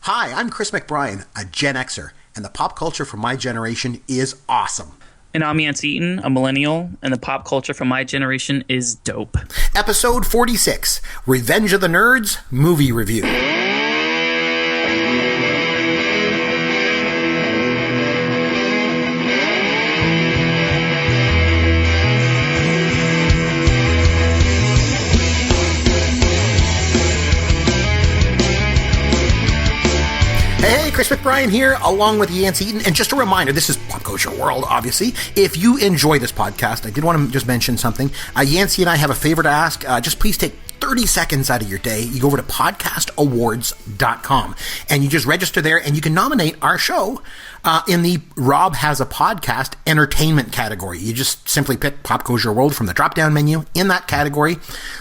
Hi, I'm Chris McBrien, a Gen Xer, and the pop culture from my generation is awesome. And I'm Yancey Eaton, a millennial, and the pop culture from my generation is dope. Episode 46, Revenge of the Nerds Movie Review. Hey, Chris McBrien here, along with Yancey Eaton. And just a reminder, this is Pop Culture World, obviously. If you enjoy this podcast, I did want to just mention something. Yancey and I have a favor to ask. Just please take 30 seconds out of your day. You go over to podcastawards.com and you just register there and you can nominate our show in the Rob Has a Podcast entertainment category. You just simply pick Pop Culture World from the drop-down menu in that category.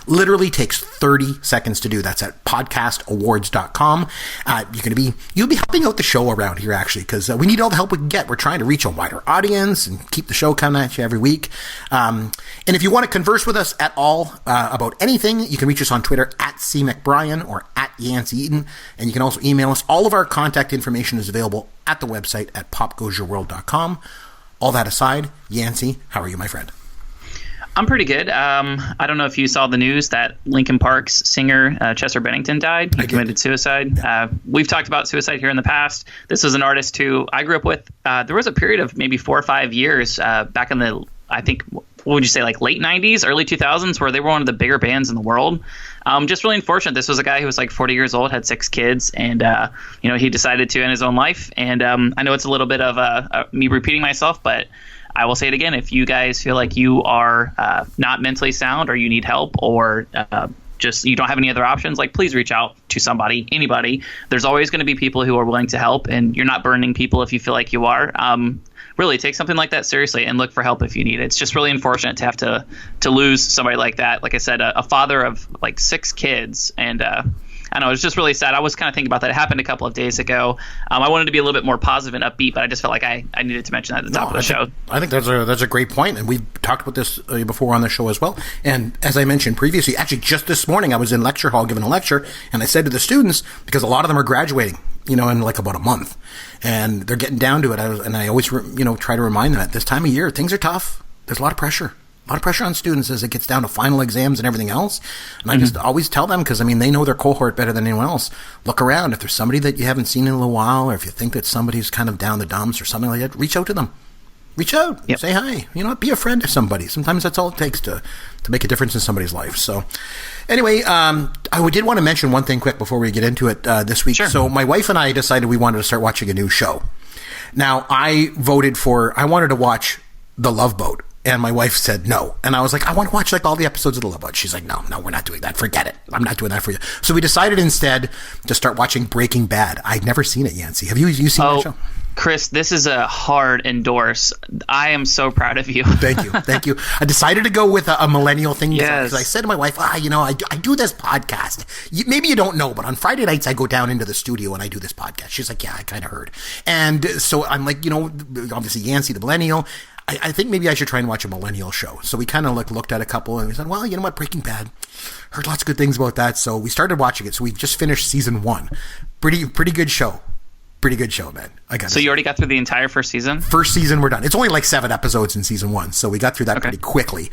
Literally takes 30 seconds to do. That's at podcastawards.com. You'll be helping out the show around here, actually, because we need all the help we can get. We're trying to reach a wider audience and keep the show coming at you every week. And if you want to converse with us at all about anything, you can reach us on Twitter at @CMcBrien or at Yancey Eaton. And you can also email us. All of our contact information is available at the website at popgoesyourworld.com. All that aside, Yancey, how are you, my friend? I'm pretty good. I don't know if you saw the news that Linkin Park's singer Chester Bennington died. He committed suicide. We've talked about suicide here in the past. This was an artist who I grew up with. There was a period of maybe 4 or 5 years back in the, I think, what would you say, like late 90s, early 2000s, where they were one of the bigger bands in the world. Just really unfortunate. This was a guy who was like 40 years old, had 6 kids, and he decided to end his own life. And I know it's a little bit of me repeating myself, but I will say it again. If you guys feel like you are not mentally sound, or you need help, or just you don't have any other options, like, please reach out to somebody, anybody. There's always going to be people who are willing to help, and you're not burdening people if you feel like you are. Really take something like that seriously and look for help if you need it. It's just really unfortunate to have to lose somebody like that. Like I said, a father of like 6 kids, and I know it's just really sad. I was kind of thinking about that. It happened a couple of days ago. I wanted to be a little bit more positive and upbeat, but I just felt like I needed to mention that at the top of the show. I think that's a great point, and we've talked about this before on the show as well. And as I mentioned previously, actually just this morning I was in lecture hall giving a lecture, and I said to the students, because a lot of them are graduating, in like about a month, and they're getting down to it. I always, try to remind them at this time of year, things are tough. There's a lot of pressure. A lot of pressure on students as it gets down to final exams and everything else. And I just always tell them, because, they know their cohort better than anyone else. Look around. If there's somebody that you haven't seen in a little while, or if you think that somebody's kind of down the dumps or something like that, reach out to them. Reach out. Yep. Say hi. Be a friend to somebody. Sometimes that's all it takes to make a difference in somebody's life. So anyway, I did want to mention one thing quick before we get into it this week. Sure. So my wife and I decided we wanted to start watching a new show. Now, I wanted to watch The Love Boat. And my wife said no. And I was like, I want to watch all the episodes of The Love Boat. She's like, no, we're not doing that. Forget it. I'm not doing that for you. So we decided instead to start watching Breaking Bad. I'd never seen it, Yancey. Have you seen that show? Chris, this is a hard endorse. I am so proud of you. Thank you. I decided to go with a millennial thing. Yes. Because I said to my wife, I do this podcast. Maybe you don't know, but on Friday nights I go down into the studio and I do this podcast. She's like, yeah, I kind of heard. And so I'm like, obviously Yancey, the millennial, I think maybe I should try and watch a millennial show. So we kind of looked at a couple and we said, well, you know what, Breaking Bad, heard lots of good things about that. So we started watching it. So we just finished season 1. Pretty good show. Pretty good show, man. So you already got through the entire first season? First season, we're done. It's only like 7 episodes in season 1, so we got through that pretty quickly.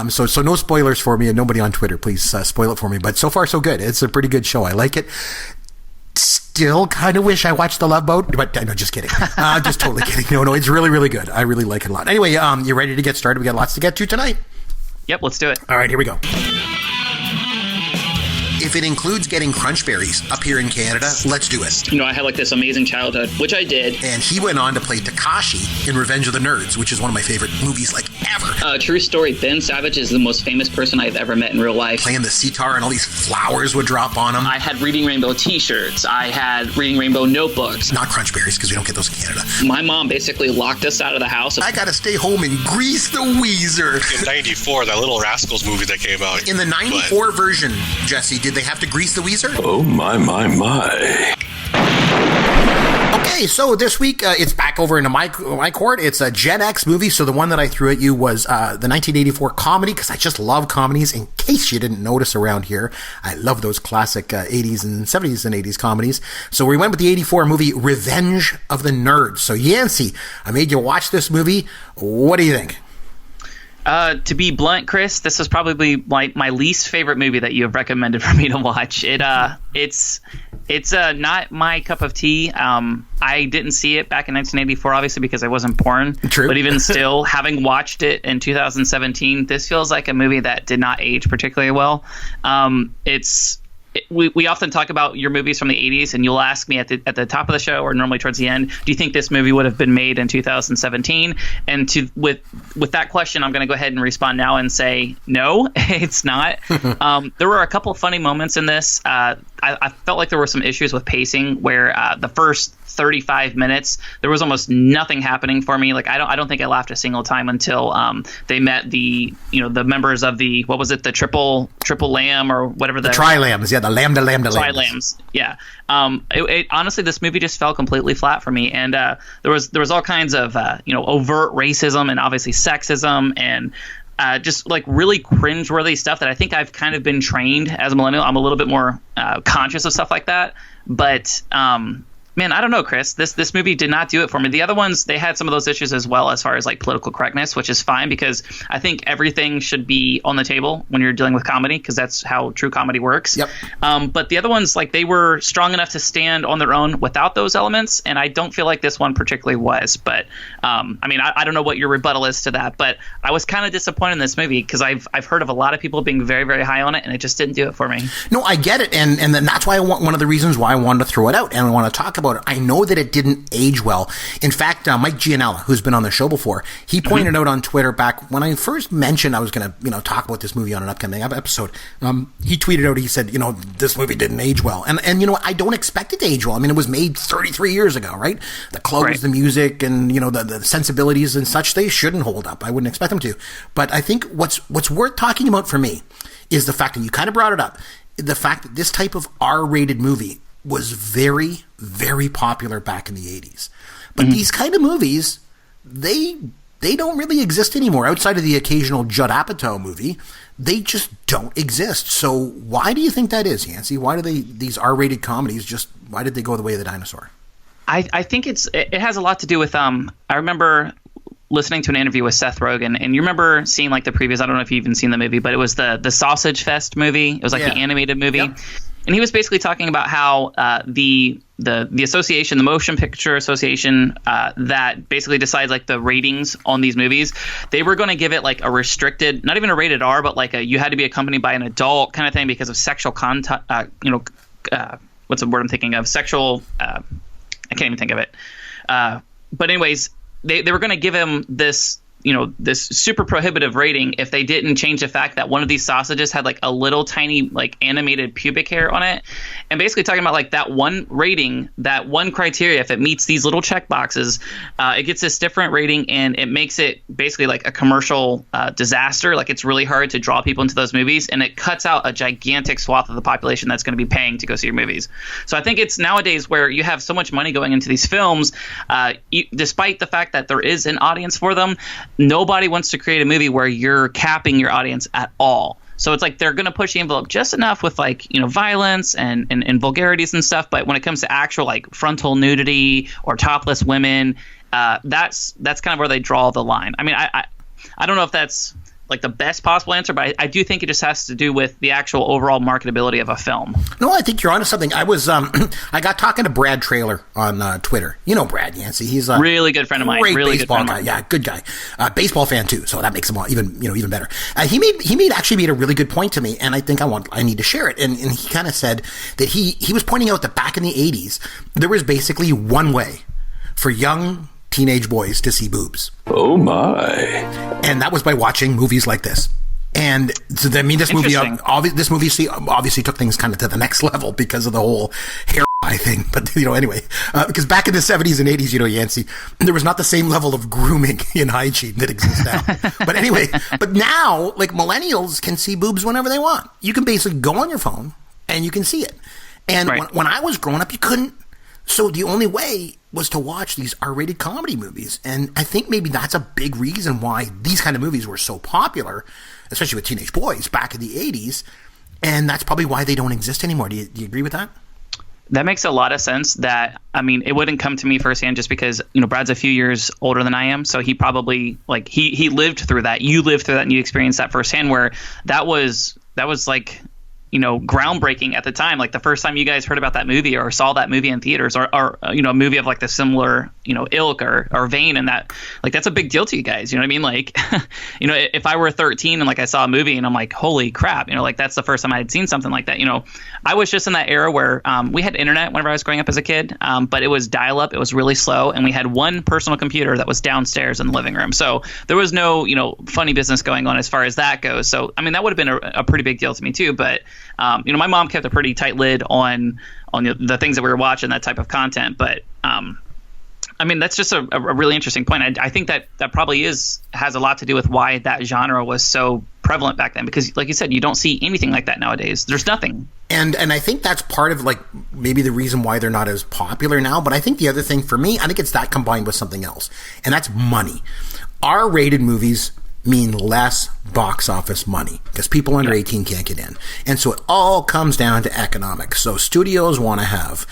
So no spoilers for me, and nobody on Twitter, please spoil it for me. But so far, so good. It's a pretty good show. I like it. Still kind of wish I watched The Love Boat, but no, just kidding. Just totally kidding. No, it's really, really good. I really like it a lot. Anyway, you ready to get started? We got lots to get to tonight. Yep, let's do it. All right, here we go. If it includes getting crunch berries up here in Canada, let's do it. I had this amazing childhood, which I did. And he went on to play Takashi in Revenge of the Nerds, which is one of my favorite movies ever. True story. Ben Savage is the most famous person I've ever met in real life. Playing the sitar and all these flowers would drop on him. I had Reading Rainbow t-shirts. I had Reading Rainbow notebooks. Not crunch berries, because we don't get those in Canada. My mom basically locked us out of the house. I gotta stay home and grease the Weezer. In 94, that Little Rascals movie that came out. In the 94 version, Jesse, did they have to grease the Weezer? Oh, my. Okay, Okay, so this week it's back over into my court. It's a Gen X movie. So the one that I threw at you was the 1984 comedy, because I just love comedies. In case you didn't notice around here, I love those classic 80s and 70s and 80s comedies. So we went with the 84 movie Revenge of the Nerds. So Yancey, I made you watch this movie. What do you think? To be blunt, Chris, this is probably my least favorite movie that you have recommended for me to watch. It's not my cup of tea. I didn't see it back in 1984, obviously, because I wasn't born. True. But even still, having watched it in 2017, this feels like a movie that did not age particularly well. We often talk about your movies from the 80s, and you'll ask me at the top of the show or normally towards the end, do you think this movie would have been made in 2017? And with that question, I'm going to go ahead and respond now and say no, it's not. There were a couple of funny moments in this. I felt like there were some issues with pacing where the first 35 minutes there was almost nothing happening for me. Like I don't think I laughed a single time until they met the members of the, what was it, the triple lamb or whatever, the tri-lambs, yeah, the lambda tri-lambs, yeah. Honestly, this movie just fell completely flat for me, and there was all kinds of overt racism and obviously sexism and just like really cringeworthy stuff that I think I've kind of been trained as a millennial. I'm a little bit more conscious of stuff like that. But man, I don't know, Chris. This movie did not do it for me. The other ones, they had some of those issues as well as far as like political correctness, which is fine because I think everything should be on the table when you're dealing with comedy because that's how true comedy works. Yep. But the other ones, like they were strong enough to stand on their own without those elements, and I don't feel like this one particularly was. But I don't know what your rebuttal is to that, but I was kind of disappointed in this movie because I've heard of a lot of people being very, very high on it, and it just didn't do it for me. No, I get it, and then that's why one of the reasons why I wanted to throw it out and I want to talk about it. I know that it didn't age well. In fact, Mike Gianella, who's been on the show before, he pointed out on Twitter back when I first mentioned I was going to talk about this movie on an upcoming episode. He tweeted out, he said, this movie didn't age well, and I don't expect it to age well. I mean, it was made 33 years ago, right? The clothes, right, the music, and the sensibilities and such, they shouldn't hold up. I wouldn't expect them to. But I think what's worth talking about for me is the fact that you kind of brought it up, the fact that this type of R-rated movie was very, very popular back in the 80s. But these kind of movies, they don't really exist anymore. Outside of the occasional Judd Apatow movie, they just don't exist. So why do you think that is, Yancey? Why do these R-rated comedies why did they go the way of the dinosaur? I think it has a lot to do with I remember listening to an interview with Seth Rogen, and you remember seeing like the previews. I don't know if you've even seen the movie, but it was the Sausage Fest movie. It was like the animated movie. Yep. And he was basically talking about how the association, the Motion Picture Association, that basically decides like the ratings on these movies, they were going to give it like a restricted, not even a rated R, but like you had to be accompanied by an adult kind of thing because of sexual content. What's the word I'm thinking of? Sexual. I can't even think of it. But anyways, they were going to give him this super prohibitive rating if they didn't change the fact that one of these sausages had like a little tiny like animated pubic hair on it, and basically talking about like that one rating, that one criteria, if it meets these little check boxes, it gets this different rating, and it makes it basically like a commercial disaster. Like it's really hard to draw people into those movies, and it cuts out a gigantic swath of the population that's going to be paying to go see your movies. So I think it's nowadays where you have so much money going into these films, despite the fact that there is an audience for them, nobody wants to create a movie where you're capping your audience at all. So it's like they're going to push the envelope just enough with like, violence and vulgarities and stuff. But when it comes to actual like frontal nudity or topless women, that's kind of where they draw the line. I mean, I don't know if that's like the best possible answer, but I do think it just has to do with the actual overall marketability of a film. No, I think you're onto something. I was I got talking to Brad Traylor on Twitter. You know Brad, Yancey. He's a really good friend of mine. Really baseball good friend guy. of mine. Yeah, good guy. Baseball fan too. So that makes him even better. He made a really good point to me, and I think I need to share it. And he kind of said that he was pointing out that back in the 80s there was basically one way for young teenage boys to see boobs. Oh my. And that was by watching movies like this. And so, I mean, this movie obviously took things kind of to the next level because of the whole hair thing. But, anyway, because back in the 70s and 80s, Yancey, there was not the same level of grooming in hygiene that exists now. But anyway, but now, like, millennials can see boobs whenever they want. You can basically go on your phone and you can see it. And when I was growing up, you couldn't. So the only way was to watch these R-rated comedy movies. And I think maybe that's a big reason why these kind of movies were so popular, especially with teenage boys back in the 80s. And that's probably why they don't exist anymore. Do you agree with that? That makes a lot of sense. That, I mean, it wouldn't come to me firsthand just because, Brad's a few years older than I am. So he probably, like, he lived through that. You lived through that and you experienced that firsthand, where that was like, groundbreaking at the time. Like the first time you guys heard about that movie or saw that movie in theaters, or a movie of like the similar, ilk or vein, and that, like, that's a big deal to you guys. You know what I mean? Like, if I were 13 and like I saw a movie and I'm like, holy crap, like that's the first time I had seen something like that. I was just in that era where we had internet whenever I was growing up as a kid, but it was dial up. It was really slow. And we had one personal computer that was downstairs in the living room. So there was no, funny business going on as far as that goes. So, I mean, that would have been a pretty big deal to me too. But my mom kept a pretty tight lid on the things that we were watching, that type of content. But I mean, that's just a really interesting point. I think that probably has a lot to do with why that genre was so prevalent back then. Because, like you said, you don't see anything like that nowadays. There's nothing. And I think that's part of, like, maybe the reason why they're not as popular now. But I think the other thing for me, I think it's that combined with something else, and that's money. R-rated movies mean less box office money because people under 18 can't get in. And so it all comes down to economics. So studios want to have,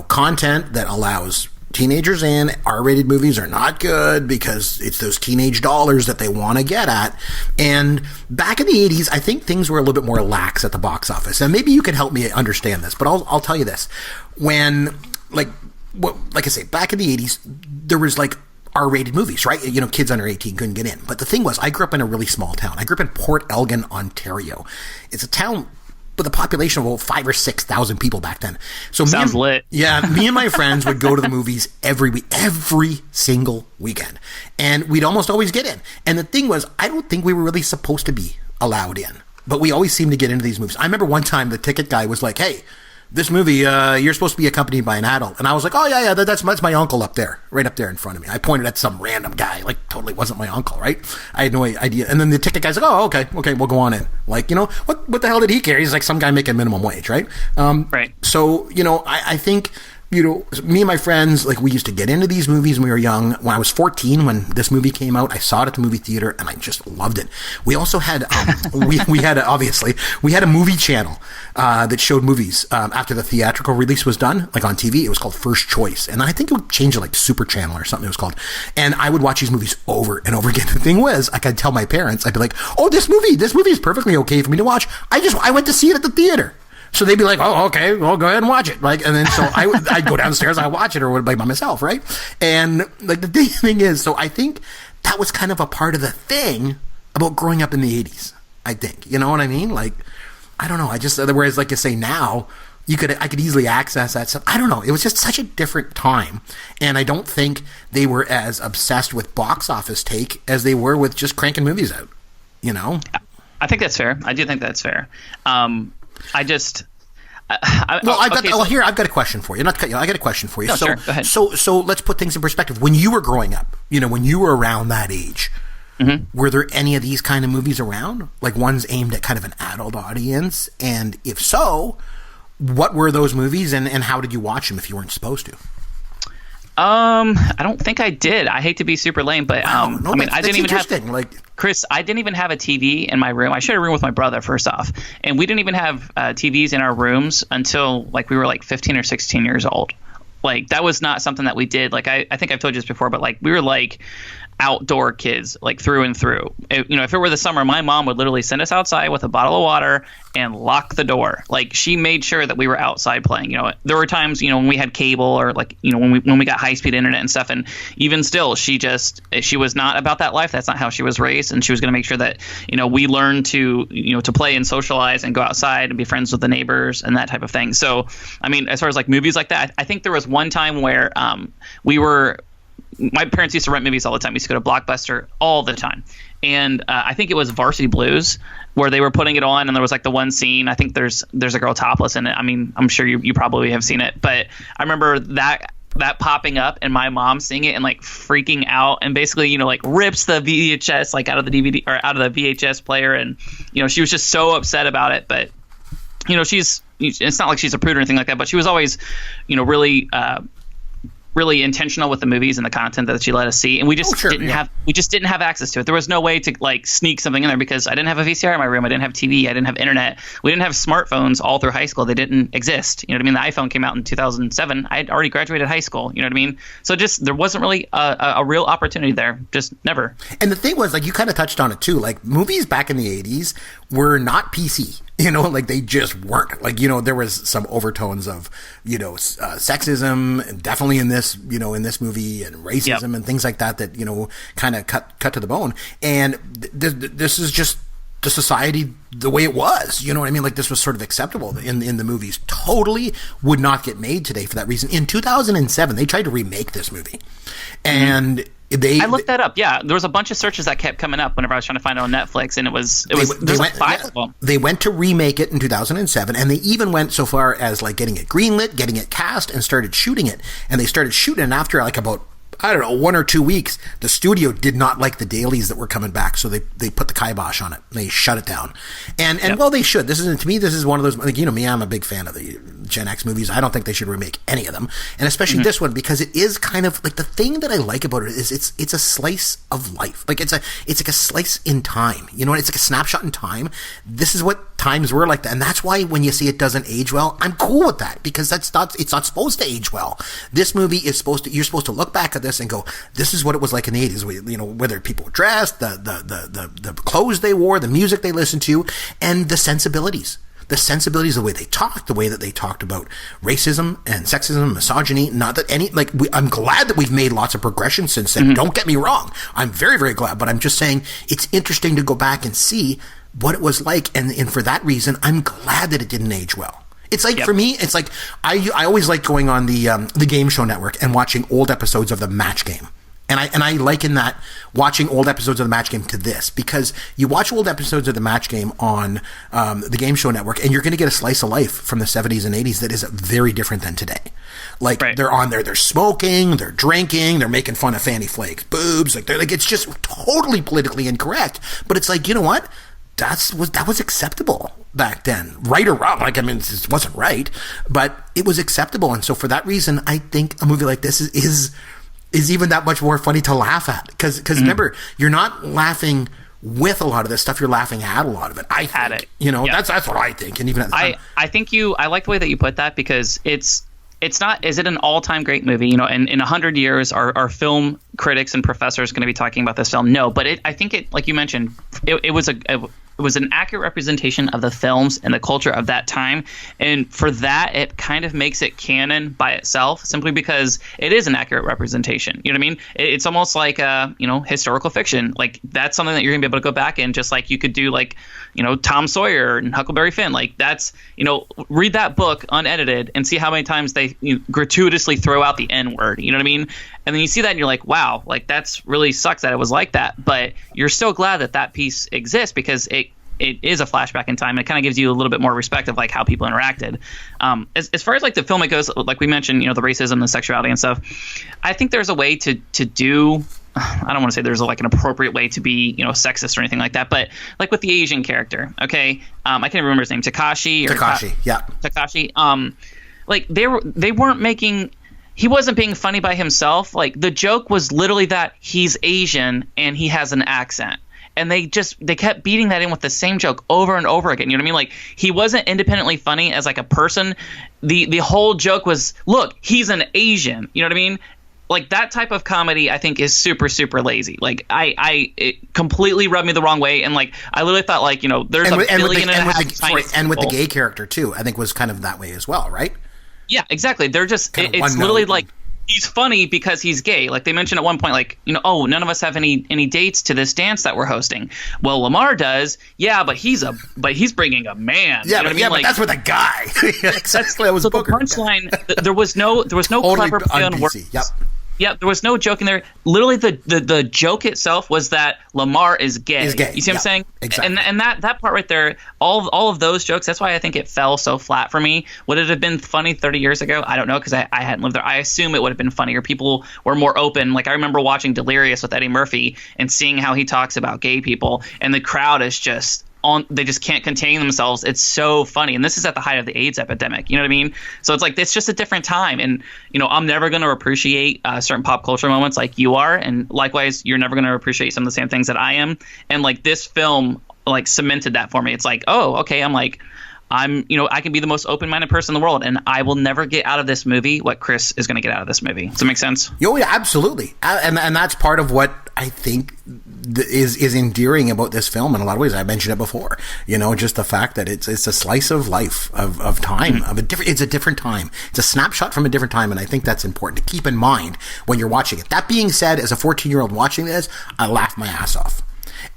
content that allows teenagers in. R-rated movies are not good because it's those teenage dollars that they want to get at. And back in the 80s, I think things were a little bit more lax at the box office. And maybe you can help me understand this, but I'll tell you this. When, like I say, back in the 80s, there was like R-rated movies, right? Kids under 18 couldn't get in. But the thing was, I grew up in a really small town. I grew up in Port Elgin, Ontario. It's a town with a population of about 5,000 or 6,000 people back then. So sounds lit. Yeah, me and my friends would go to the movies every single weekend, and we'd almost always get in. And the thing was, I don't think we were really supposed to be allowed in, but we always seemed to get into these movies. I remember one time the ticket guy was like, "Hey, this movie, you're supposed to be accompanied by an adult." And I was like, "Oh, yeah, that's my uncle up there, right up there in front of me." I pointed at some random guy, like totally wasn't my uncle, right? I had no idea. And then the ticket guy's like, "Oh, okay, we'll go on in." Like, what the hell did he care? He's like some guy making minimum wage, right? Right. So, I think, me and my friends, like, we used to get into these movies when we were young. When I was 14, when this movie came out, I saw it at the movie theater and I just loved it. We also had, we had a movie channel, that showed movies, after the theatrical release was done, like on TV. It was called First Choice. And I think it would change to like Super Channel or something it was called. And I would watch these movies over and over again. The thing was, I could tell my parents, I'd be like, "Oh, this movie is perfectly okay for me to watch. I went to see it at the theater." So they'd be like, "Oh, okay, well, go ahead and watch it." Like, and then so I'd go downstairs, I'd watch it, or would by myself, right? And like the thing is, so I think that was kind of a part of the thing about growing up in the 80s. I think, you know what I mean? Like, I don't know. Whereas, like you say now, I could easily access that stuff. I don't know. It was just such a different time, and I don't think they were as obsessed with box office take as they were with just cranking movies out. I think that's fair. I do think that's fair. I've got a question for you. Not to cut you. I got a question for you. No, sure. Go ahead. So let's put things in perspective. When you were growing up, when you were around that age, were there any of these kind of movies around? Like ones aimed at kind of an adult audience? And if so, what were those movies and how did you watch them if you weren't supposed to? I don't think I did. I hate to be super lame, but wow, no, I didn't even have Chris, I didn't even have a TV in my room. I shared a room with my brother, first off, and we didn't even have TVs in our rooms until like we were like 15 or 16 years old. Like that was not something that we did. Like I think I've told you this before, but like we were like outdoor kids, like through and through. If it were the summer, my mom would literally send us outside with a bottle of water and lock the door. Like she made sure that we were outside playing. There were times, when we had cable or like, when we got high speed internet and stuff. And even still, she was not about that life. That's not how she was raised. And she was going to make sure that, we learned to play and socialize and go outside and be friends with the neighbors and that type of thing. So, I mean, as far as like movies like that, I think there was one time where my parents used to rent movies all the time. We used to go to Blockbuster all the time. And I think it was Varsity Blues where they were putting it on, and there was like the one scene. I think there's a girl topless in it. I mean, I'm sure you probably have seen it. But I remember that popping up and my mom seeing it and like freaking out and basically, like rips the VHS like out of the DVD or out of the VHS player. And, she was just so upset about it. But, it's not like she's a prude or anything like that, but she was always, really really intentional with the movies and the content that she let us see, and we just didn't have access to it. There was no way to like sneak something in there because I didn't have a VCR in my room, I didn't have TV, I didn't have internet, we didn't have smartphones all through high school. They didn't exist. You know what I mean? The iPhone came out in 2007. I had already graduated high school. You know what I mean? So just there wasn't really a real opportunity there. Just never. And the thing was, like, you kind of touched on it too. Like, movies back in the 80s were not PC. You know, like, they just weren't. Like, you know, there was some overtones of, you know, sexism, definitely in this, you know, in this movie, and racism and things like that, you know, kind of cut to the bone. And this is just the society the way it was. You know what I mean? Like, this was sort of acceptable in the movies. Totally would not get made today for that reason. In 2007, they tried to remake this movie. And I looked that up. Yeah, there was a bunch of searches that kept coming up whenever I was trying to find it on Netflix, and there's like 5 of them. They went to remake it in 2007, and they even went so far as like getting it greenlit, getting it cast, and started shooting it. And they started shooting it after like about, I don't know, 1 or 2 weeks. The studio did not like the dailies that were coming back, so they put the kibosh on it. They shut it down. And well, they should. To me, this is one of those, like, you know me, I'm a big fan of the Gen X movies. I don't think they should remake any of them, and especially this one, because it is kind of like, the thing that I like about it is it's a slice of life. Like, it's like a slice in time. You know, it's like a snapshot in time. This is what times were like that, and that's why when you see it doesn't age well, I'm cool with that, because it's not supposed to age well. This movie is you're supposed to look back at this and go, this is what it was like in the 80s. You know, whether people dressed, the clothes they wore, the music they listened to, and the sensibilities. The sensibilities, the way they talked, the way that they talked about racism and sexism, misogyny. Not that I'm glad that we've made lots of progression since then. Don't get me wrong. I'm very, very glad. But I'm just saying, it's interesting to go back and see what it was like. And for that reason, I'm glad that it didn't age well. It's like, for me, it's like, I always like going on the Game Show Network and watching old episodes of the Match Game. And I liken that, watching old episodes of the Match Game, to this, because you watch old episodes of the Match Game on the Game Show Network, and you're going to get a slice of life from the 70s and 80s that is very different than today. Like, they're on there, they're smoking, they're drinking, they're making fun of Fanny Flake's boobs, like, it's just totally politically incorrect. But it's like, you know what? That was acceptable back then, right or wrong. Like, I mean, it wasn't right, but it was acceptable. And so for that reason, I think a movie like this is even that much more funny to laugh at, because remember, you're not laughing with a lot of this stuff, you're laughing at a lot of it. I think, you know, that's what I think. And even at the time, I like the way that you put that, because it's not, is it an all-time great movie? You know, in 100 years, are film critics and professors going to be talking about this film? No, but I think it, like you mentioned, it was an accurate representation of the films and the culture of that time. And for that, it kind of makes it canon by itself, simply because it is an accurate representation. You know what I mean? It's almost like, historical fiction. Like, that's something that you're going to be able to go back and, just like you could do, like, you know, Tom Sawyer and Huckleberry Finn. Like, that's, you know, read that book unedited and see how many times they gratuitously throw out the N word. You know what I mean? And then you see that and you're like, wow, like, that's really sucks that it was like that. But you're still glad that piece exists, because it is a flashback in time. And it kind of gives you a little bit more respect of, like, how people interacted. As far as, like, the film it goes, like we mentioned, you know, the racism, the sexuality and stuff, I think there's a way to do, I don't want to say there's like an appropriate way to be, you know, sexist or anything like that, but like with the Asian character, okay, I can't remember his name, Takashi. Like, they weren't making, he wasn't being funny by himself. Like, the joke was literally that he's Asian and he has an accent. And they kept beating that in with the same joke over and over again. You know what I mean? Like, he wasn't independently funny as, like, a person. The whole joke was, look, he's an Asian. You know what I mean? Like, that type of comedy, I think, is super, super lazy. Like, it completely rubbed me the wrong way. And, like, I literally thought, like, you know, there's a billion and a half Chinese people. And with the gay character, too, I think was kind of that way as well, right? Yeah, exactly. They're just, it's literally like, he's funny because he's gay. Like, they mentioned at one point, like, you know, oh, none of us have any dates to this dance that we're hosting. Well, Lamar does. Yeah, but he's bringing a man. Yeah, you know but that's with a guy. Exactly. That was so the punchline. There was no totally clever play on words. Yep. Yeah, there was no joke in there. Literally, the joke itself was that Lamar is gay. You see what I'm saying? Exactly. And that part right there, all of those jokes, that's why I think it fell so flat for me. Would it have been funny 30 years ago? I don't know, because I hadn't lived there. I assume it would have been funnier. People were more open. Like, I remember watching Delirious with Eddie Murphy and seeing how he talks about gay people, and the crowd is just they just can't contain themselves. It's so funny. And this is at the height of the AIDS epidemic. You know what I mean? So it's like, it's just a different time. And, I'm never going to appreciate certain pop culture moments like you are. And likewise, you're never going to appreciate some of the same things that I am. And like this film, like cemented that for me. It's like, oh, okay. I can be the most open-minded person in the world, and I will never get out of this movie what Chris is going to get out of this movie. Does that make sense? Oh, yeah, absolutely. And that's part of what I think is endearing about this film in a lot of ways. I mentioned it before. Just the fact that it's a slice of life, of time, it's a different time. It's a snapshot from a different time, and I think that's important to keep in mind when you're watching it. That being said, as a 14-year-old watching this, I laughed my ass off.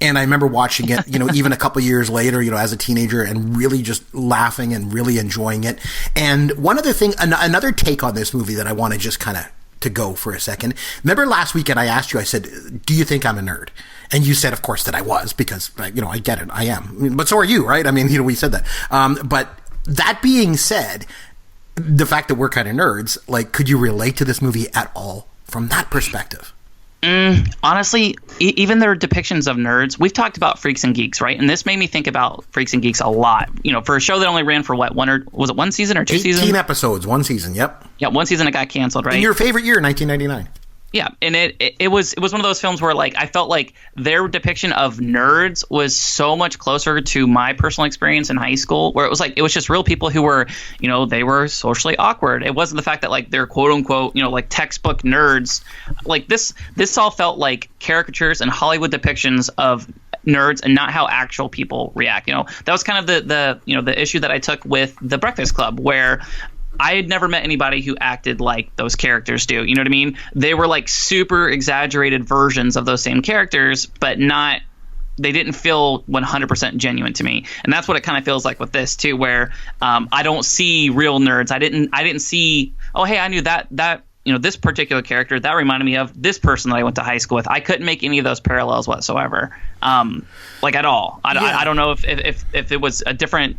And I remember watching it, even a couple years later, as a teenager, and really just laughing and really enjoying it. And one other thing, another take on this movie that I want to just kind of to go for a second. Remember last weekend I asked you, I said, do you think I'm a nerd? And you said, of course, that I was, because, I get it. I am. But so are you, right? I mean, we said that. But that being said, the fact that we're kind of nerds, like, could you relate to this movie at all from that perspective? Honestly, even their depictions of nerds, we've talked about Freaks and Geeks, right? And this made me think about Freaks and Geeks a lot. For a show that only ran for was it one season or two seasons? 18 episodes, one season, yep. Yeah, one season it got canceled, right? In your favorite year, 1999. Yeah, and it was one of those films where like I felt like their depiction of nerds was so much closer to my personal experience in high school, where it was just real people who were, they were socially awkward. It wasn't the fact that like they're quote unquote, like textbook nerds. Like this all felt like caricatures and Hollywood depictions of nerds and not how actual people react. That was kind of the issue that I took with The Breakfast Club, where I had never met anybody who acted like those characters do. You know what I mean? They were like super exaggerated versions of those same characters, but they didn't feel 100% genuine to me. And that's what it kind of feels like with this too, where I don't see real nerds. I didn't see, oh, hey, I knew that this particular character, that reminded me of this person that I went to high school with. I couldn't make any of those parallels whatsoever, like at all. I don't know if it was a different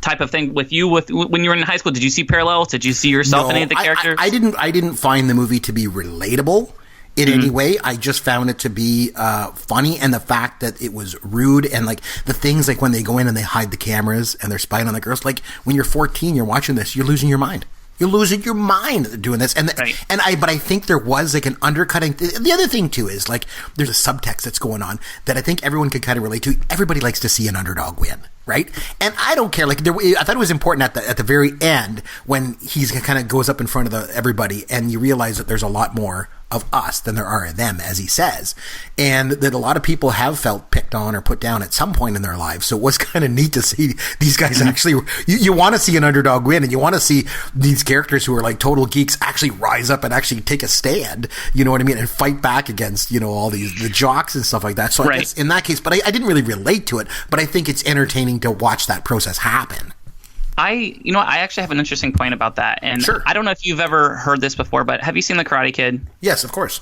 type of thing with you when you were in high school. Did you see parallels? Did you see yourself in any of the characters? I didn't find the movie to be relatable in any way. I just found it to be funny, and the fact that it was rude, and like the things like when they go in and they hide the cameras and they're spying on the girls. Like when you're 14, you're watching this, you're losing your mind. You're losing your mind doing this. But I think there was like an undercutting. The other thing too is like there's a subtext that's going on that I think everyone can kind of relate to. Everybody likes to see an underdog win, right? And I don't care. Like I thought it was important at the very end when he's kind of goes up in front of everybody, and you realize that there's a lot more of us than there are of them, as he says, and that a lot of people have felt picked on or put down at some point in their lives. So it was kind of neat to see these guys actually, you want to see an underdog win, and you want to see these characters who are like total geeks actually rise up and actually take a stand, you know what I mean, and fight back against, all the jocks and stuff like that. So I guess in that case, but I didn't really relate to it, but I think it's entertaining to watch that process happen. I actually have an interesting point about that. And sure. I don't know if you've ever heard this before, but have you seen The Karate Kid? Yes, of course.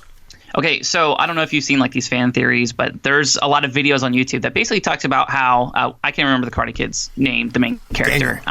Okay, so I don't know if you've seen like these fan theories, but there's a lot of videos on YouTube that basically talks about how I can't remember the Karate Kid's name, the main character.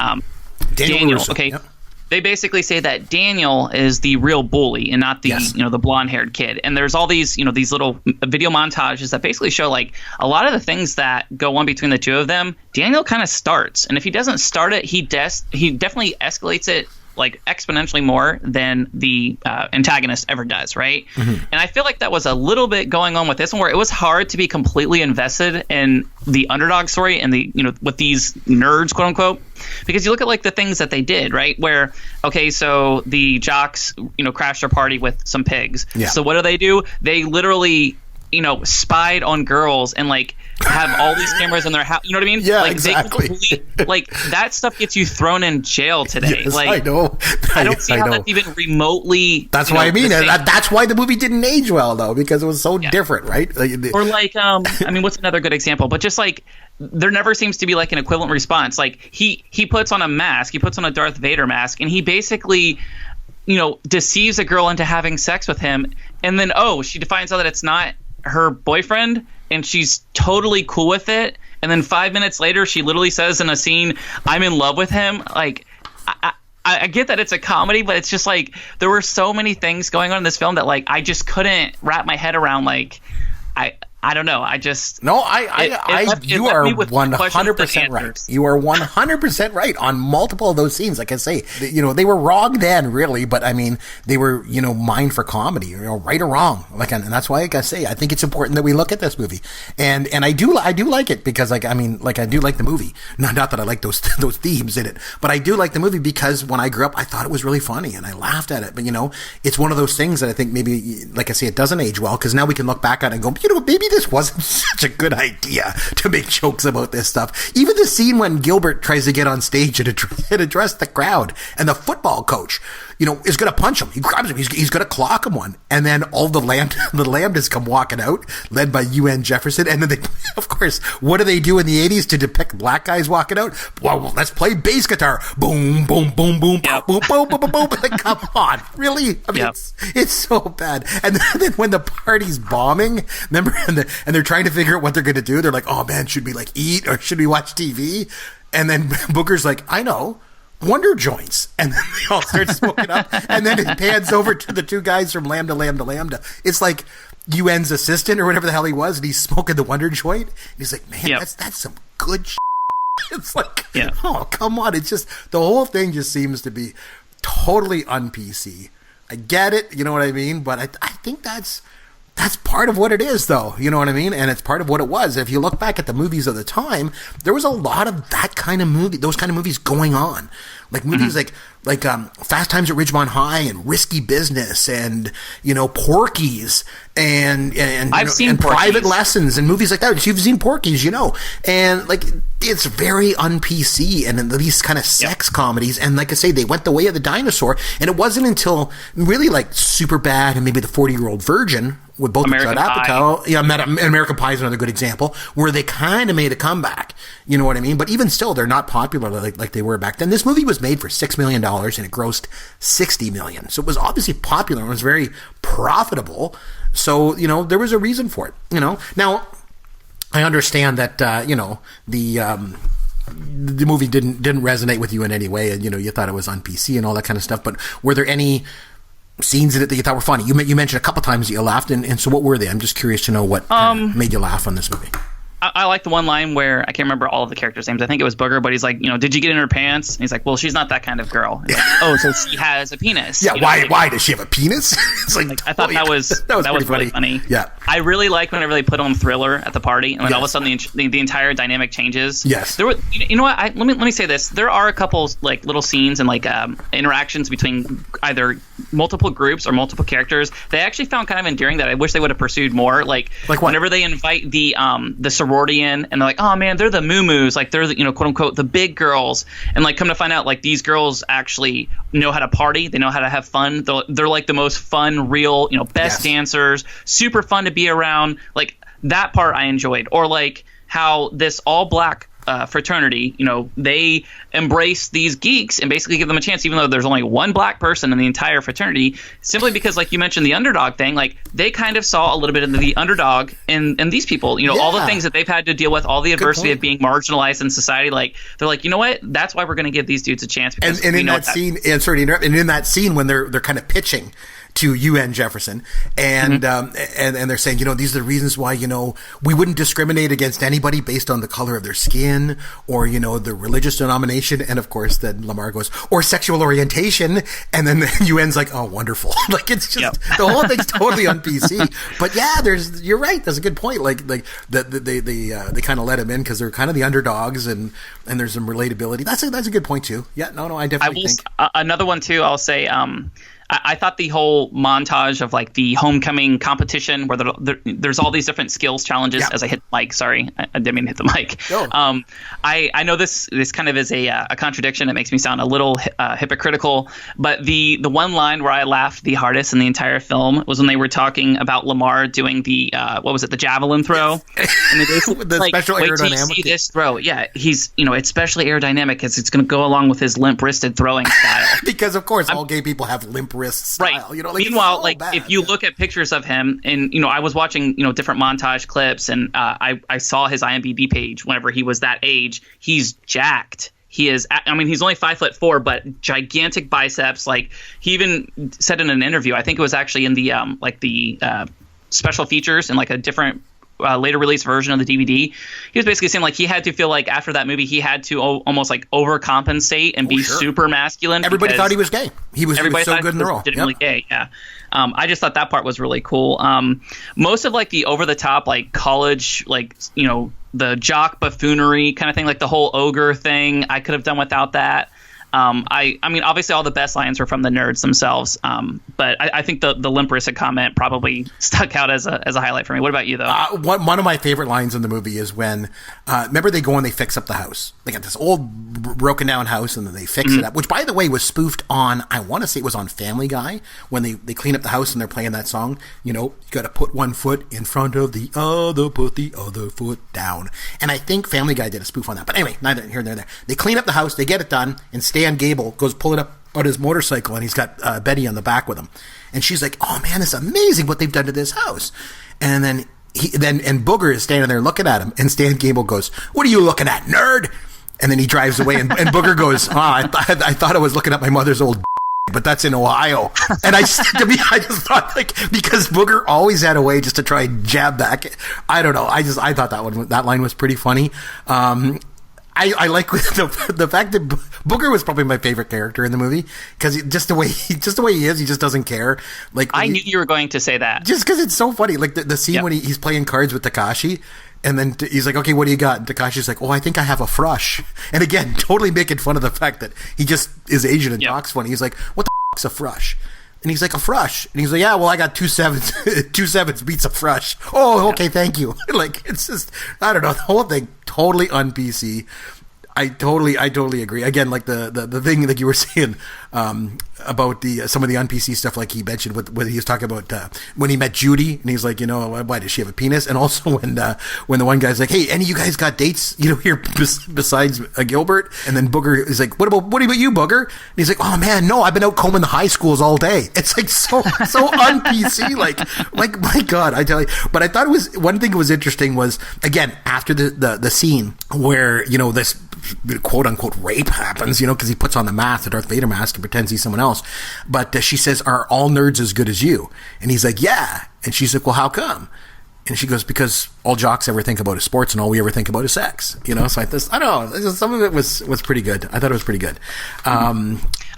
Daniel. Okay. Yep. They basically say that Daniel is the real bully and not the the blonde-haired kid. And there's all these these little video montages that basically show like a lot of the things that go on between the two of them. Daniel kind of starts, and if he doesn't start it, he definitely escalates it like exponentially more than the antagonist ever does, right? Mm-hmm. And I feel like that was a little bit going on with this one, where it was hard to be completely invested in the underdog story and the with these nerds, quote unquote, because you look at like the things that they did, right? Where okay, so the jocks crashed their party with some pigs. Yeah. So what do? They literally spied on girls and like have all these cameras in their house. You know what I mean? Yeah, like, exactly. Like that stuff gets you thrown in jail today. Yes, like I know. I don't see how that's even remotely. That's what I mean. That's why the movie didn't age well, though, because it was so different, right? Or like, I mean, what's another good example? But just like, there never seems to be like an equivalent response. Like he puts on a mask, he puts on a Darth Vader mask, and he basically deceives a girl into having sex with him, and then she finds out that it's not her boyfriend, and she's totally cool with it, and then 5 minutes later she literally says in a scene, I'm in love with him. Like I get that it's a comedy, but it's just like there were so many things going on in this film that like I just couldn't wrap my head around. Like I don't know. I just No, you are me with 100% right. answers. You are 100% right on multiple of those scenes. Like I say, they were wrong then, really, but I mean, they were, mined for comedy, right or wrong. And that's why, like I say, I think it's important that we look at this movie, and I do like it because, I do like the movie. Not that I like those themes in it, but I do like the movie because when I grew up, I thought it was really funny and I laughed at it. But it's one of those things that I think maybe, like I say, it doesn't age well because now we can look back at it and go, maybe this wasn't such a good idea to make jokes about this stuff. Even the scene when Gilbert tries to get on stage and address the crowd, and the football coach, is going to punch him. He grabs him. He's going to clock him one. And then all the Lambdas come walking out, led by UN Jefferson. And then they, of course, what do they do in the 80s to depict black guys walking out? Well, let's play bass guitar. Boom, boom, boom, boom, Yep. boom, boom, boom, boom, boom. Like, come on. Really? I mean, Yep. it's so bad. And then when the party's bombing, remember, and they're trying to figure out what they're going to do. They're like, oh man, should we eat or should we watch TV? And then Booker's like, I know. Wonder joints. And then they all start smoking up. And then it pans over to the two guys from Lambda, Lambda, Lambda. It's like UN's assistant or whatever the hell he was, and he's smoking the Wonder joint. And he's like, man, Yep. that's some good shit. It's like, Yeah. oh, come on. It's just, the whole thing just seems to be totally un-PC. I get it, you know what I mean? But I think that's part of what it is, though. You know what I mean? And it's part of what it was. If you look back at the movies of the time, there was a lot of that kind of movie, those kind of movies going on. Like movies like Fast Times at Ridgemont High and Risky Business and, Porky's and I've seen and Porky's. Private Lessons and movies like that. You've seen Porky's, and it's very un-PC and these kind of sex comedies. And like I say, they went the way of the dinosaur. And it wasn't until really like Superbad and maybe The 40-Year-Old Virgin with both American Judd Pie. Apatow. Yeah, American Pie is another good example where they kind of made a comeback. You know what I mean? But even still, they're not popular like they were back then. This movie was made for $6 million and it grossed $60 million. So it was obviously popular and was very profitable. So, there was a reason for it, Now, I understand that, the movie didn't resonate with you in any way and, you thought it was on PC and all that kind of stuff. But were there any scenes in it that you thought were funny? You mentioned a couple times that you laughed, and so what were they? I'm just curious to know what made you laugh on this movie. I like the one line where I can't remember all of the characters' names. I think it was Booger, but he's like, did you get in her pants? And he's like, well, she's not that kind of girl. Like, oh, so she has a penis. Yeah, why does she have a penis? It's I thought that was really funny. Yeah, I really like whenever they put on Thriller at the party, and then all of a sudden the entire dynamic changes. Yes. There were, you know what? Let me say this. There are a couple like little scenes and like interactions between either multiple groups or multiple characters that I actually found kind of endearing that I wish they would have pursued more. Like what? Whenever they invite the sorority in, and they're like, oh man, they're the moo-moos, like they're the, quote unquote the big girls, and like come to find out like these girls actually know how to party, they know how to have fun, they're like the most fun, real, best dancers, super fun to be around. Like that part I enjoyed. Or like how this all black fraternity, they embrace these geeks and basically give them a chance, even though there's only one black person in the entire fraternity, simply because, like you mentioned, the underdog thing, like they kind of saw a little bit of the underdog in these people, all the things that they've had to deal with, all the adversity of being marginalized in society. Like they're like, you know what? That's why we're going to give these dudes a chance. Because and in that scene, and sorry to interrupt, and in that scene when they're kind of pitching to UN Jefferson, and and they're saying, these are the reasons why, we wouldn't discriminate against anybody based on the color of their skin or, the religious denomination. And of course, then Lamar goes, or sexual orientation. And then the UN's like, oh, wonderful. Like, it's just, the whole thing's totally on PC. But yeah, you're right. That's a good point. Like they kind of let him in because they're kind of the underdogs and there's some relatability. That's a good point too. Yeah, no, I definitely think. Another one too, I'll say, I thought the whole montage of like the homecoming competition where there's all these different skills challenges. As I hit the mic, sorry, I didn't mean to hit the mic. Oh. I know this kind of is a contradiction. It makes me sound a little hypocritical, but the one line where I laughed the hardest in the entire film was when they were talking about Lamar doing the the javelin throw, and they basically the special wait till you aerodynamic. see this throw. Yeah, he's it's specially aerodynamic because it's going to go along with his limp-wristed throwing style. Because of course, all gay people have limp wrist style. Right. Like, meanwhile, so like bad. if you look at pictures of him, and I was watching different montage clips, and I saw his IMDb page whenever he was that age. He's jacked. He is. I mean, he's only 5'4", but gigantic biceps. Like he even said in an interview, I think it was actually in the special features in like a different later release version of the DVD, he was basically saying like he had to feel like after that movie he had to almost like overcompensate and be super masculine. Everybody thought he was gay. He was so good in the role. Legitimately gay. Yeah. I just thought that part was really cool. Most of like the over the top like college like the jock buffoonery kind of thing, like the whole ogre thing, I could have done without that. I mean, obviously, all the best lines were from the nerds themselves, but I think the Limp comment probably stuck out as a highlight for me. What about you, though? One of my favorite lines in the movie is when, remember, they go and they fix up the house. They got this old broken down house, and then they fix it up, which, by the way, was spoofed on, I want to say it was on Family Guy, when they clean up the house and they're playing that song. You got to put one foot in front of the other, put the other foot down. And I think Family Guy did a spoof on that. But anyway, neither here nor there. They clean up the house, they get it done, and Stan Gable goes pull it up on his motorcycle, and he's got Betty on the back with him, and she's like, "Oh man, it's amazing what they've done to this house." And then Booger is standing there looking at him, and Stan Gable goes, "What are you looking at, nerd?" And then he drives away, and Booger goes, I thought I was looking at my mother's old but that's in Ohio." And I just thought, like, because Booger always had a way just to try and jab back. I don't know. I thought that line was pretty funny. I like the fact that Booger was probably my favorite character in the movie, because just the way he is, he just doesn't care. Like, I knew you were going to say that, just because it's so funny. Like the scene when he's playing cards with Takashi, and then he's like, "Okay, what do you got?" And Takashi's like, "Oh, I think I have a frush." And again, totally making fun of the fact that he just is Asian and talks funny. He's like, "What the f***'s a frush?" And he's like, "A frush." And he's like, "Yeah, well, I got 2 sevens. 2 sevens beats a frush." "Oh, okay, thank you." Like, it's just, I don't know, the whole thing totally un-PC. I totally agree. Again, like the thing that you were saying about some of the un-PC stuff, like he mentioned when he was talking about when he met Judy, and he's like, why does she have a penis? And also when the one guy's like, "Hey, any of you guys got dates, here besides Gilbert?" And then Booger is like, what about you, Booger?" And he's like, "Oh man, no, I've been out combing the high schools all day." It's like so un-PC. like my God, I tell you. But I thought it was, one thing that was interesting was, again, after the scene where this quote unquote rape happens, because he puts on the mask, the Darth Vader mask, and pretends he's someone else. But she says, "Are all nerds as good as you?" And he's like, "Yeah." And she's like, "Well, how come?" And she goes, "Because all jocks ever think about is sports, and all we ever think about is sex." So I don't know. Some of it was pretty good. I thought it was pretty good.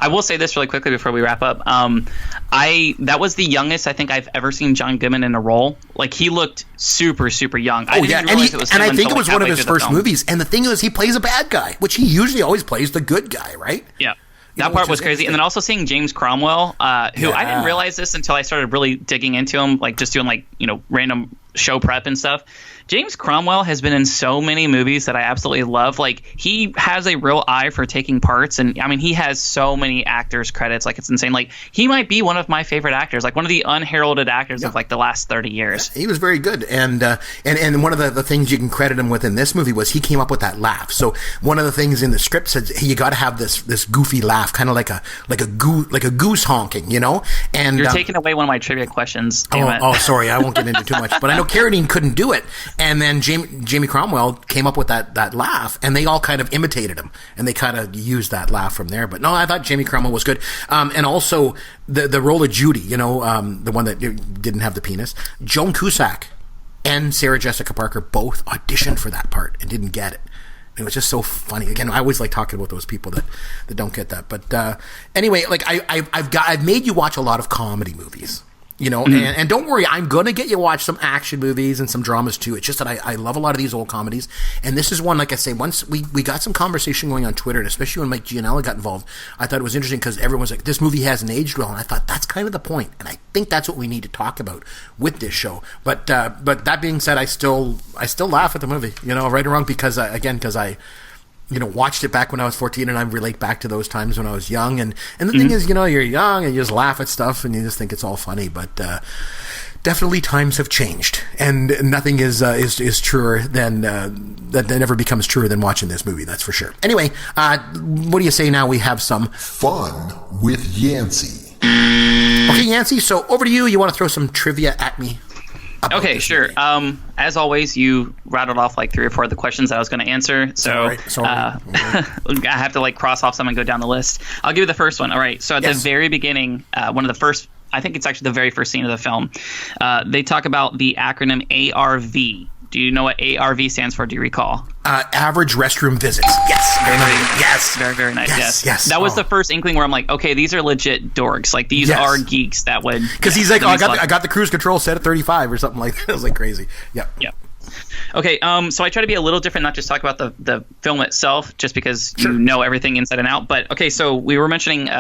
I will say this really quickly before we wrap up. That was the youngest I think I've ever seen John Goodman in a role. Like, he looked super, super young. I didn't realize it was him and I think until, it was one of his first movies. And the thing is, he plays a bad guy, which he usually always plays the good guy, right? Yeah. That part was crazy. And then also seeing James Cromwell, who I didn't realize this until I started really digging into him, like just doing random show prep and stuff. James Cromwell has been in so many movies that I absolutely love. Like, he has a real eye for taking parts, and I mean, he has so many actors credits. Like, it's insane. Like, he might be one of my favorite actors, like one of the unheralded actors of like the last 30 years. Yeah, he was very good, and one of the things you can credit him with in this movie was he came up with that laugh. So one of the things in the script said, "Hey, you got to have this goofy laugh, kind of like a goose honking, And you're taking away one of my trivia questions. Damn it. Oh, sorry, I won't get into too much. But I know Carradine couldn't do it. And then Jamie Cromwell came up with that laugh, and they all kind of imitated him, and they kind of used that laugh from there. But no, I thought Jamie Cromwell was good. And also the role of Judy, the one that didn't have the penis, Joan Cusack and Sarah Jessica Parker both auditioned for that part and didn't get it. It was just so funny. Again, I always like talking about those people that don't get that. But anyway, like I've made you watch a lot of comedy movies. And don't worry, I'm going to get you to watch some action movies and some dramas too. It's just that I love a lot of these old comedies. And this is one, like I say, once we got some conversation going on Twitter, and especially when Mike Gianella got involved, I thought it was interesting because everyone's like, this movie hasn't aged well. And I thought that's kind of the point. And I think that's what we need to talk about with this show. But that being said, I still laugh at the movie, right or wrong, because I watched it back when I was 14, and I relate back to those times when I was young. And the thing is, you're young and you just laugh at stuff and you just think it's all funny. But definitely times have changed, and nothing is truer than that never becomes truer than watching this movie. That's for sure. Anyway, what do you say now we have some fun with Yancey? Okay, Yancey. So over to you. You want to throw some trivia at me? Okay, sure. As always, you rattled off like 3 or 4 of the questions that I was going to answer. So sorry. I have to cross off some and go down the list. I'll give you the first one. All right. So at the very beginning, one of the first I think it's actually the very first scene of the film. They talk about the acronym ARV. Do you know what ARV stands for? Do you recall? Average restroom visits. Yes. Yes. Very, very nice. Yes. That was the first inkling where I'm like, okay, these are legit dorks. Like, these are geeks that would... Because he's like, I got the cruise control set at 35 or something like that. It was like crazy. Yep. Okay, so I try to be a little different, not just talk about the film itself, just because you know everything inside and out. But, okay, so we were mentioning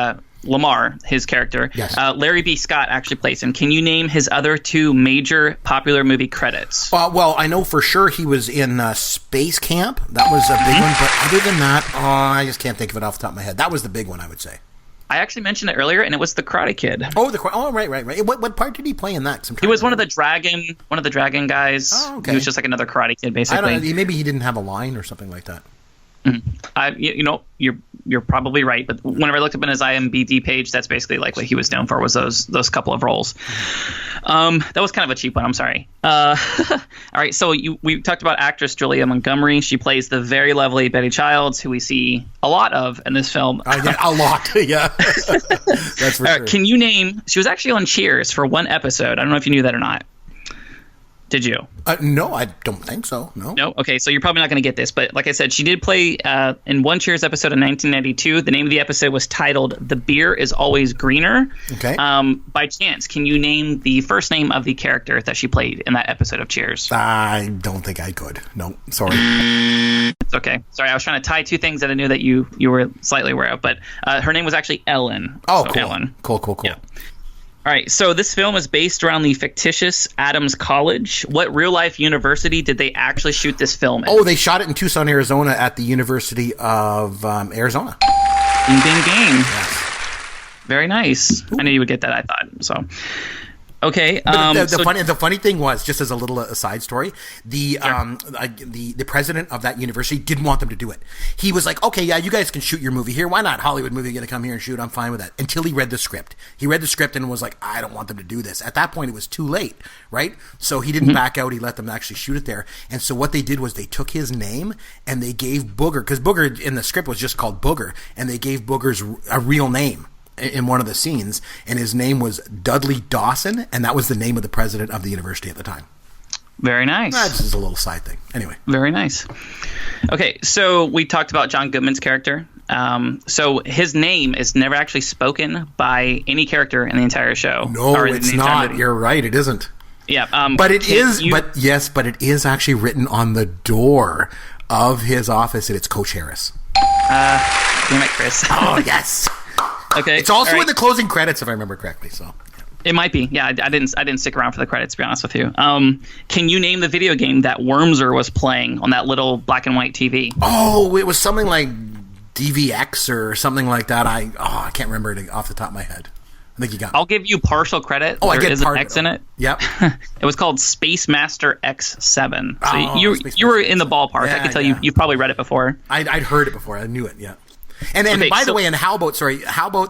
Lamar, his character. Yes. Larry B. Scott actually plays him. Can you name his other two major popular movie credits? Well, I know for sure he was in Space Camp. That was a big one. But other than that, I just can't think of it off the top of my head. That was the big one, I would say. I actually mentioned it earlier, and it was the Karate Kid. Right. What part did he play in that? He was one of the dragon guys. Oh, okay. He was just like another Karate Kid, basically. I don't know. Maybe he didn't have a line or something like that. You're probably right, but whenever I looked up in his IMDb page, that's basically like what he was known for, was those couple of roles. That was kind of a cheap one. I'm sorry. All right, so we talked about actress Julia Montgomery. She plays the very lovely Betty Childs, who we see a lot of in this film. A lot, yeah. That's for sure. Can you name? She was actually on Cheers for one episode. I don't know if you knew that or not. Did you? No, I don't think so. No. No? Okay, so you're probably not going to get this. But like I said, she did play in one Cheers episode in 1992. The name of the episode was titled The Beer is Always Greener. Okay. By chance, can you name the first name of the character that she played in that episode of Cheers? I don't think I could. No, sorry. It's okay. Sorry, I was trying to tie two things that I knew that you were slightly aware of. But her name was actually Ellen. Oh, so cool. Ellen. Cool. Yeah. All right, so this film is based around the fictitious Adams College. What real-life university did they actually shoot this film in? Oh, they shot it in Tucson, Arizona at the University of Arizona. Bing, bing, bing. Yes. Very nice. Ooh. I knew you would get that, I thought. So, okay. The funny thing was, just as a little aside story, the president of that university didn't want them to do it. He was like, okay, yeah, you guys can shoot your movie here. Why not? Hollywood movie going to come here and shoot. I'm fine with that. Until he read the script. He read the script and was like, I don't want them to do this. At that point, it was too late, right? So he didn't back out. He let them actually shoot it there. And so what they did was they took his name and they gave Booger, because Booger in the script was just called Booger, and they gave Booger's a real name in one of the scenes, and his name was Dudley Dawson, and that was the name of the president of the university at the time. Very nice. That's just a little side thing. Anyway. Very nice. Okay, so we talked about John Goodman's character. So his name is never actually spoken by any character in the entire show. No, it's not. You're right. It isn't. Yeah. But it is. But it is actually written on the door of his office, and it's Coach Harris. Damn it, Chris. Oh, yes. Okay. It's also in the closing credits, if I remember correctly. So it might be. Yeah, I didn't stick around for the credits, to be honest with you. Can you name the video game that Wormser was playing on that little black and white TV? Oh, it was something like DVX or something like that. I can't remember it off the top of my head. I think you got it. I'll give you partial credit. Oh, I get an X in it. Yep. It was called Space Master X7. So you were in the ballpark. Yeah, I can tell you've probably read it before. I'd heard it before. I knew it. Yeah. And by the way, and how about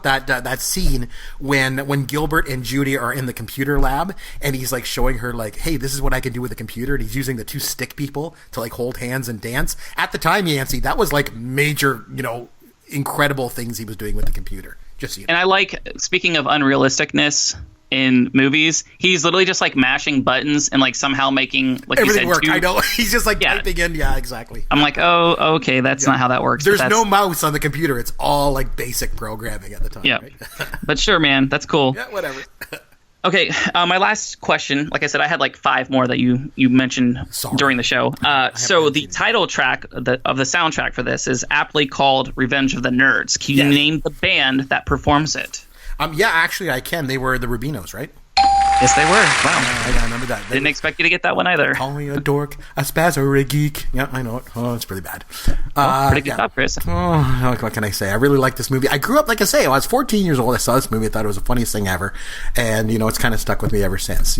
that scene when Gilbert and Judy are in the computer lab and he's like showing her like, hey, this is what I can do with a computer, and he's using the two stick people to like hold hands and dance. At the time, Yancey, that was like major, incredible things he was doing with the computer. Just so you know. And I like, speaking of unrealisticness in movies, he's literally just like mashing buttons and like somehow making like everything you said, work. I know. He's just like typing in. Yeah, exactly. I'm like, oh, okay, that's not how that works. There's no mouse on the computer. It's all like basic programming at the time. Yeah, right? But sure, man, that's cool. Yeah, whatever. Okay, my last question. Like I said, I had like 5 more that you mentioned during the show. So the title track of the soundtrack for this is aptly called "Revenge of the Nerds." Can you name the band that performs it? Yeah, actually, I can. They were the Rubinos, right? Yes, they were. Wow. I remember that. Didn't expect you to get that one either. Call me a dork, a spaz, or a geek. Yeah, I know it. Oh, it's really bad. Pretty good job, Chris. Oh, what can I say? I really like this movie. I grew up, like I say, I was 14 years old. I saw this movie. I thought it was the funniest thing ever. And, it's kind of stuck with me ever since,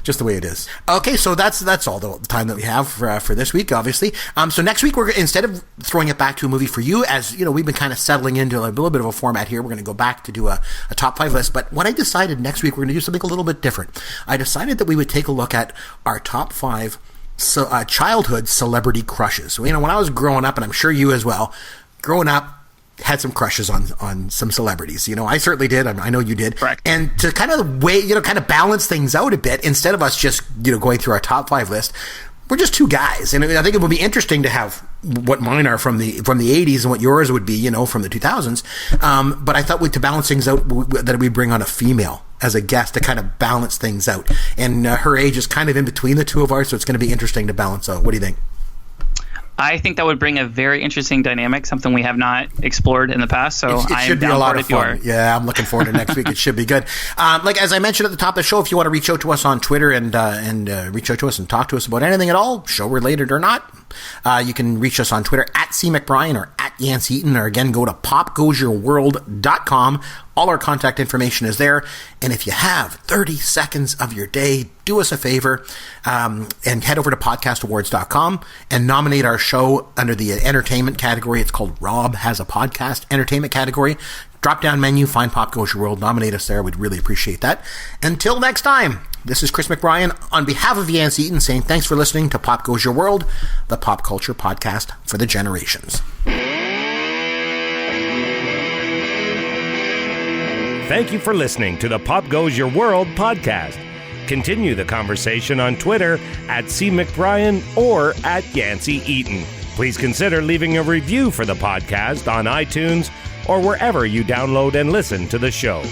just the way it is. Okay, so that's all the time that we have for this week, obviously. So next week, instead of throwing it back to a movie for you, as, we've been kind of settling into a little bit of a format here, we're going to go back to do a top 5 list. But what I decided next week, we're going to do something a little bit different. I decided that we would take a look at our top 5 childhood celebrity crushes. So, when I was growing up, and I'm sure you as well, growing up, had some crushes on some celebrities. You know, I certainly did. I know you did. Correct. And to kind of balance things out a bit, instead of us just, going through our top 5 list, we're just two guys. And I think it would be interesting to have what mine are from the 80s and what yours would be, from the 2000s. But I thought to balance things out, that we bring on a female as a guest to kind of balance things out. And her age is kind of in between the two of ours, so it's going to be interesting to balance out. What do you think? I think that would bring a very interesting dynamic, something we have not explored in the past. So it I should am be down a lot for it of if you fun. are. Yeah, I'm looking forward to next week. It should be good. As I mentioned at the top of the show, if you want to reach out to us on Twitter and reach out to us and talk to us about anything at all, show related or not, you can reach us on Twitter at C. McBrien or at Yancey Eaton, or again, go to popgoesyourworld.com. All our contact information is there. And if you have 30 seconds of your day, do us a favor and head over to podcastawards.com and nominate our show under the entertainment category. It's called Rob Has a Podcast entertainment category. Drop down menu, find Pop Goes Your World, nominate us there. We'd really appreciate that. Until next time, this is Chris McBrien on behalf of Yancey Eaton saying thanks for listening to Pop Goes Your World, the pop culture podcast for the generations. Thank you for listening to the Pop Goes Your World podcast. Continue the conversation on Twitter at C. McBrien or at Yancey Eaton. Please consider leaving a review for the podcast on iTunes or wherever you download and listen to the show.